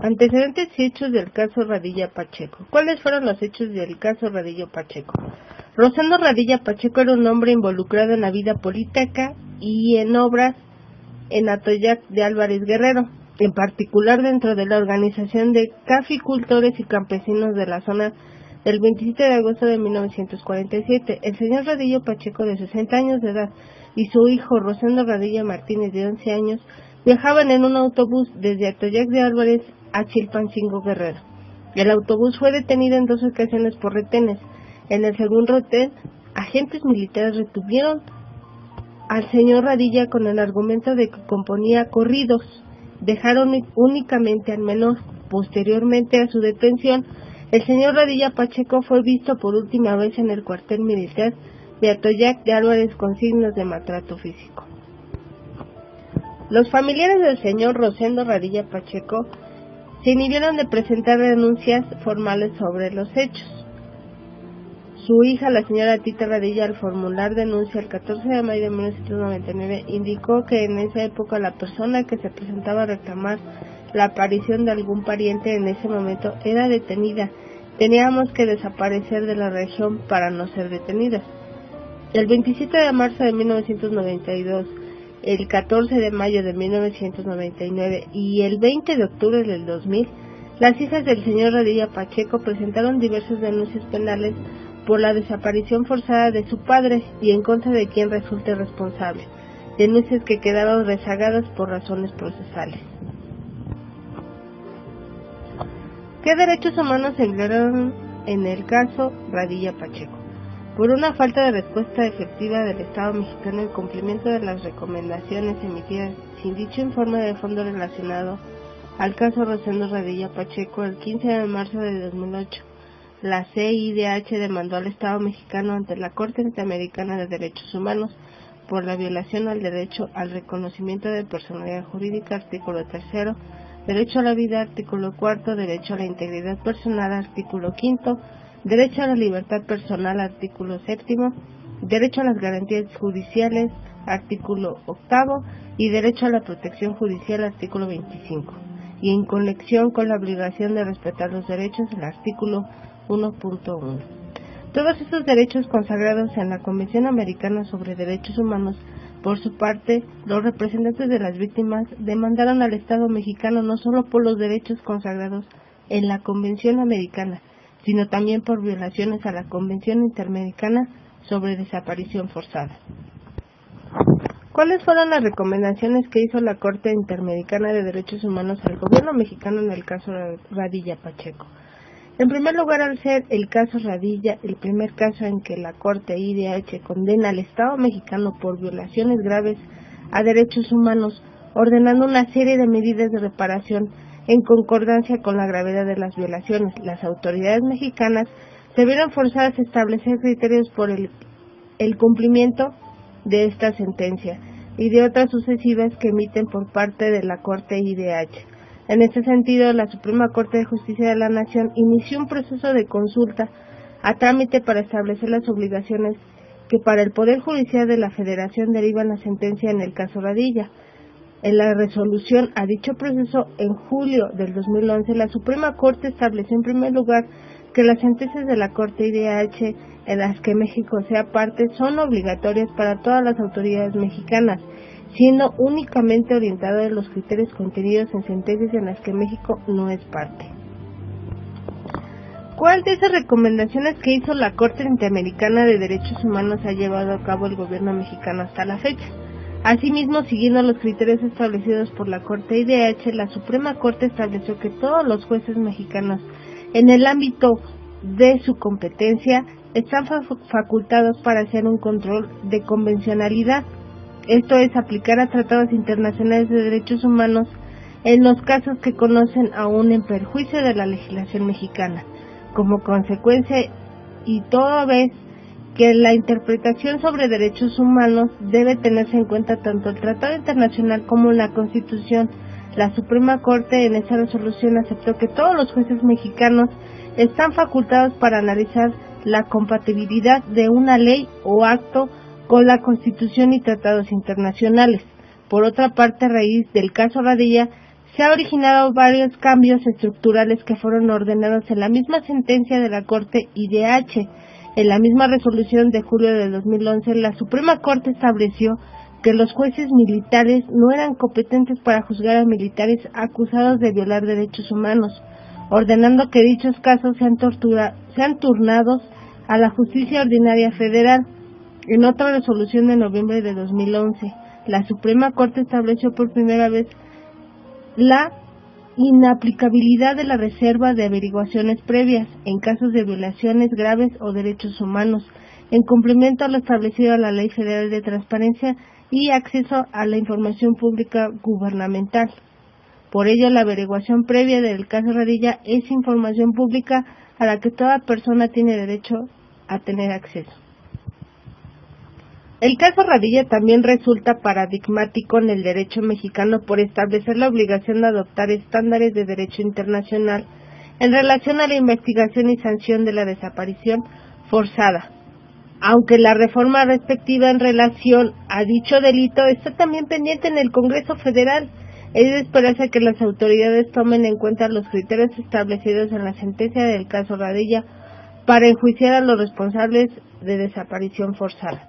Antecedentes y hechos del caso Radilla Pacheco. ¿Cuáles fueron los hechos del caso Radilla Pacheco? Rosendo Radilla Pacheco era un hombre involucrado en la vida política y en obras en Atoyac de Álvarez Guerrero, en particular dentro de la organización de caficultores y campesinos de la zona del 27 de agosto de 1947. El señor Radilla Pacheco, de 60 años de edad, y su hijo Rosendo Radilla Martínez, de 11 años, viajaban en un autobús desde Atoyac de Álvarez a Chilpancingo, Guerrero. El autobús fue detenido en 2 ocasiones por retenes. En el segundo retén, agentes militares retuvieron al señor Radilla con el argumento de que componía corridos. Dejaron únicamente al menor. Posteriormente a su detención, el señor Radilla Pacheco fue visto por última vez en el cuartel militar de Atoyac de Álvarez con signos de maltrato físico. Los familiares del señor Rosendo Radilla Pacheco se inhibieron de presentar denuncias formales sobre los hechos. Su hija, la señora Tita Radilla, al formular denuncia el 14 de mayo de 1999, indicó que en esa época la persona que se presentaba a reclamar la aparición de algún pariente en ese momento era detenida. Teníamos que desaparecer de la región para no ser detenidas. El 27 de marzo de 1992, el 14 de mayo de 1999 y el 20 de octubre del 2000, las hijas del señor Radilla Pacheco presentaron diversas denuncias penales por la desaparición forzada de su padre y en contra de quien resulte responsable, denuncias que quedaron rezagadas por razones procesales. ¿Qué derechos humanos se violaron en el caso Radilla Pacheco? Por una falta de respuesta efectiva del Estado mexicano en cumplimiento de las recomendaciones emitidas sin dicho informe de fondo relacionado al caso Rosendo Radilla Pacheco, el 15 de marzo de 2008, la CIDH demandó al Estado mexicano ante la Corte Interamericana de Derechos Humanos por la violación al derecho al reconocimiento de personalidad jurídica, artículo 3, derecho a la vida, artículo 4, derecho a la integridad personal, artículo 5, derecho a la libertad personal, artículo 7, derecho a las garantías judiciales, artículo 8, y derecho a la protección judicial, artículo 25, y en conexión con la obligación de respetar los derechos, el artículo 1.1. Todos estos derechos consagrados en la Convención Americana sobre Derechos Humanos. Por su parte, los representantes de las víctimas demandaron al Estado mexicano no solo por los derechos consagrados en la Convención Americana, sino también por violaciones a la Convención Interamericana sobre Desaparición Forzada. ¿Cuáles fueron las recomendaciones que hizo la Corte Interamericana de Derechos Humanos al gobierno mexicano en el caso Radilla Pacheco? En primer lugar, al ser el caso Radilla el primer caso en que la Corte IDH condena al Estado mexicano por violaciones graves a derechos humanos, ordenando una serie de medidas de reparación en concordancia con la gravedad de las violaciones, las autoridades mexicanas se vieron forzadas a establecer criterios por el cumplimiento de esta sentencia y de otras sucesivas que emiten por parte de la Corte IDH. En este sentido, la Suprema Corte de Justicia de la Nación inició un proceso de consulta a trámite para establecer las obligaciones que para el Poder Judicial de la Federación derivan la sentencia en el caso Radilla. En la resolución a dicho proceso, en julio del 2011, la Suprema Corte estableció en primer lugar que las sentencias de la Corte IDH en las que México sea parte son obligatorias para todas las autoridades mexicanas, siendo únicamente orientado en los criterios contenidos en sentencias en las que México no es parte. ¿Cuál de esas recomendaciones que hizo la Corte Interamericana de Derechos Humanos ha llevado a cabo el gobierno mexicano hasta la fecha? Asimismo, siguiendo los criterios establecidos por la Corte IDH, la Suprema Corte estableció que todos los jueces mexicanos, en el ámbito de su competencia, están facultados para hacer un control de convencionalidad. Esto es, aplicar a tratados internacionales de derechos humanos en los casos que conocen aún en perjuicio de la legislación mexicana. Como consecuencia, y toda vez que la interpretación sobre derechos humanos debe tenerse en cuenta tanto el Tratado Internacional como la Constitución, la Suprema Corte en esa resolución aceptó que todos los jueces mexicanos están facultados para analizar la compatibilidad de una ley o acto con la Constitución y tratados internacionales. Por otra parte, a raíz del caso Radilla, se han originado varios cambios estructurales que fueron ordenados en la misma sentencia de la Corte IDH. En la misma resolución de julio de 2011, la Suprema Corte estableció que los jueces militares no eran competentes para juzgar a militares acusados de violar derechos humanos, ordenando que dichos casos sean turnados a la Justicia Ordinaria Federal. En otra resolución de noviembre de 2011, la Suprema Corte estableció por primera vez la inaplicabilidad de la reserva de averiguaciones previas en casos de violaciones graves o derechos humanos, en cumplimiento a lo establecido en la Ley Federal de Transparencia y Acceso a la Información Pública Gubernamental. Por ello, la averiguación previa del caso Radilla es información pública a la que toda persona tiene derecho a tener acceso. El caso Radilla también resulta paradigmático en el derecho mexicano por establecer la obligación de adoptar estándares de derecho internacional en relación a la investigación y sanción de la desaparición forzada, aunque la reforma respectiva en relación a dicho delito está también pendiente en el Congreso Federal. Es de esperarse que las autoridades tomen en cuenta los criterios establecidos en la sentencia del caso Radilla para enjuiciar a los responsables de desaparición forzada.